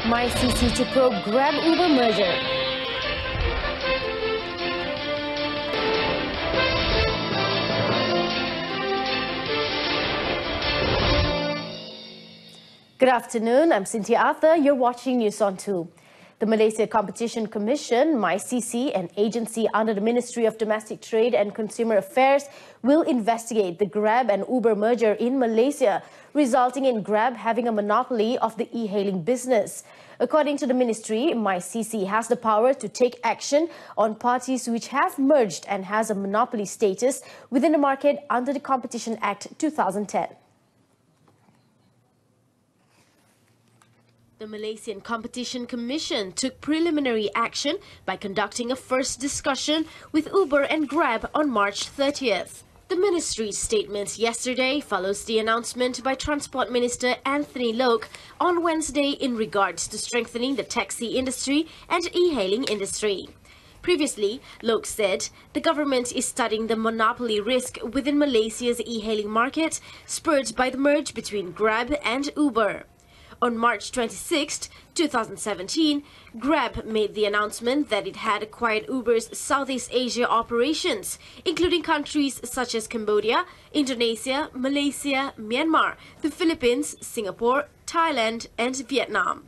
MyCC to probe Grab-Uber merger. Good afternoon, I'm Cynthia Arthur. You're watching News on 2. The Malaysia Competition Commission, MyCC, an agency under the Ministry of Domestic Trade and Consumer Affairs, will investigate the Grab and Uber merger in Malaysia, resulting in Grab having a monopoly of the e-hailing business. According to the ministry, MyCC has the power to take action on parties which have merged and has a monopoly status within the market under the Competition Act 2010. The Malaysian Competition Commission took preliminary action by conducting a first discussion with Uber and Grab on March 30th. The ministry's statement yesterday follows the announcement by Transport Minister Anthony Loke on Wednesday in regards to strengthening the taxi industry and e-hailing industry. Previously, Loke said the government is studying the monopoly risk within Malaysia's e-hailing market, spurred by the merge between Grab and Uber. On March 26, 2017, Grab made the announcement that it had acquired Uber's Southeast Asia operations, including countries such as Cambodia, Indonesia, Malaysia, Myanmar, the Philippines, Singapore, Thailand, and Vietnam.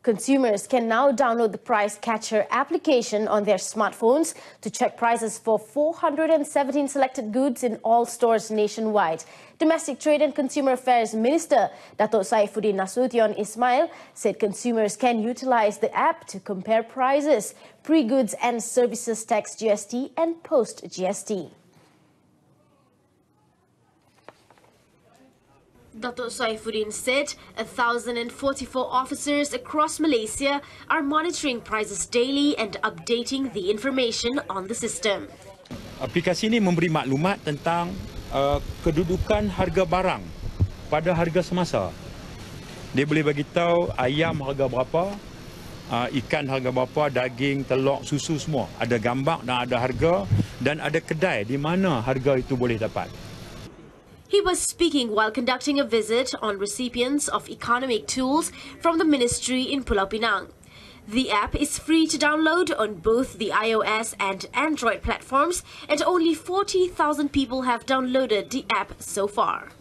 Consumers can now download the Price Catcher application on their smartphones to check prices for 417 selected goods in all stores nationwide. Domestic Trade and Consumer Affairs Minister Datuk Saifuddin Nasution Ismail said consumers can utilize the app to compare prices, pre-goods and services tax GST and post-GST. Datuk Saifuddin said 1,044 officers across Malaysia are monitoring prices daily and updating the information on the system. Aplikasi ini memberi maklumat tentang kedudukan harga barang pada harga semasa. Dia boleh bagi tahu ayam harga berapa, ikan harga berapa, daging, telur, susu semua. Ada gambar dan ada harga dan ada kedai di mana harga itu boleh dapat. He was speaking while conducting a visit on recipients of economic tools from the ministry in Pulau Pinang. The app is free to download on both the iOS and Android platforms, and only 40,000 people have downloaded the app so far.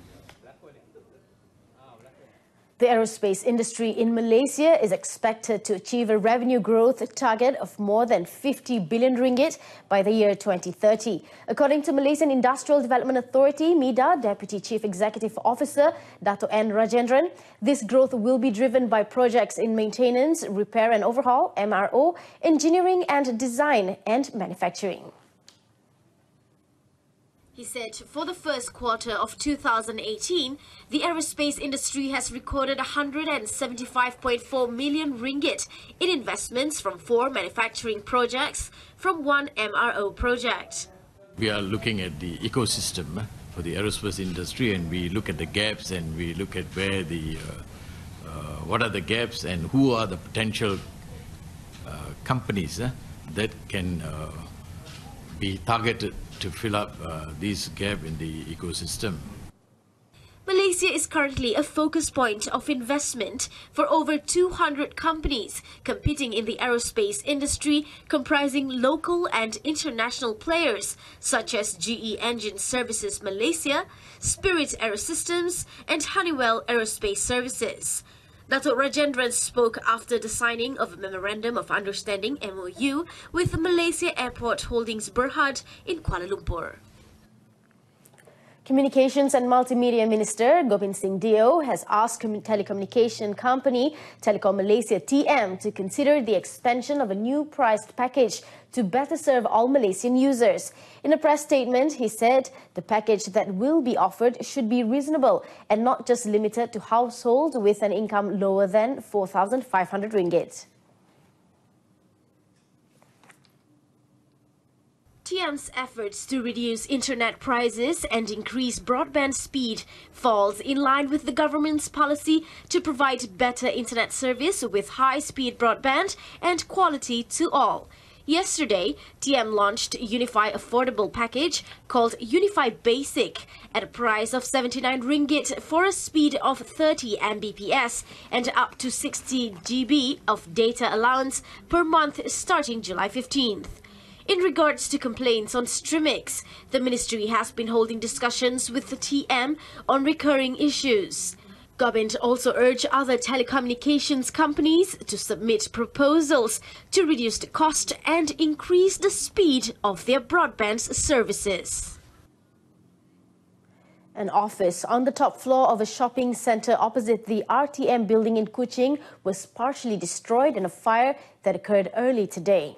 The aerospace industry in Malaysia is expected to achieve a revenue growth target of more than 50 billion ringgit by the year 2030. According to Malaysian Industrial Development Authority, MIDA Deputy Chief Executive Officer Dato' N. Rajendran, this growth will be driven by projects in maintenance, repair and overhaul, MRO, engineering and design and manufacturing. He said for the first quarter of 2018, the aerospace industry has recorded 175.4 million ringgit in investments from 4 manufacturing projects from 1 MRO project. We are looking at the ecosystem for the aerospace industry, and we look at the gaps and we look at where the what are the gaps and who are the potential companies that can be targeted to fill up this gap in the ecosystem. Malaysia is currently a focus point of investment for over 200 companies competing in the aerospace industry, comprising local and international players such as GE Engine Services Malaysia, Spirit Aerosystems, and Honeywell Aerospace Services. Dato' Rajendran spoke after the signing of a Memorandum of Understanding MOU with the Malaysia Airport Holdings Berhad in Kuala Lumpur. Communications and Multimedia Minister Gobind Singh Deo has asked telecommunication company Telekom Malaysia TM to consider the expansion of a new priced package to better serve all Malaysian users. In a press statement, he said the package that will be offered should be reasonable and not just limited to households with an income lower than 4,500 ringgit. TM's efforts to reduce internet prices and increase broadband speed falls in line with the government's policy to provide better internet service with high-speed broadband and quality to all. Yesterday, TM launched a Unify affordable package called Unify Basic at a price of 79 ringgit for a speed of 30 Mbps and up to 60 GB of data allowance per month starting July 15th. In regards to complaints on Streamix, the ministry has been holding discussions with the TM on recurring issues. Government also urged other telecommunications companies to submit proposals to reduce the cost and increase the speed of their broadband services. An office on the top floor of a shopping centre opposite the RTM building in Kuching was partially destroyed in a fire that occurred early today.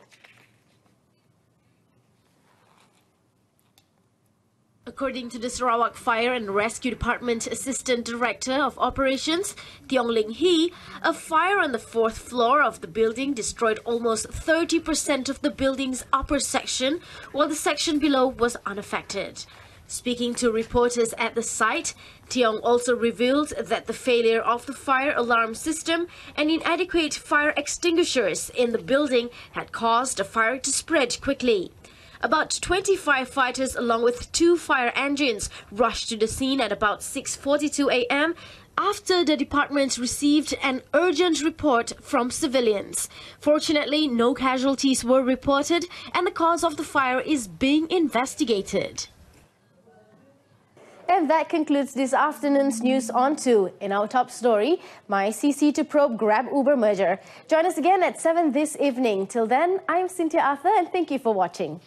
According to the Sarawak Fire and Rescue Department Assistant Director of Operations, Tiong Ling Hee, a fire on the 4th floor of the building destroyed almost 30% of the building's upper section, while the section below was unaffected. Speaking to reporters at the site, Tiong also revealed that the failure of the fire alarm system and inadequate fire extinguishers in the building had caused the fire to spread quickly. About 25 fighters along with 2 fire engines rushed to the scene at about 6:42 a.m. after the department received an urgent report from civilians. Fortunately, no casualties were reported and the cause of the fire is being investigated. And that concludes this afternoon's news on 2. In our top story, MyCC to probe Grab-Uber merger. Join us again at 7 this evening. Till then, I'm Cynthia Arthur and thank you for watching.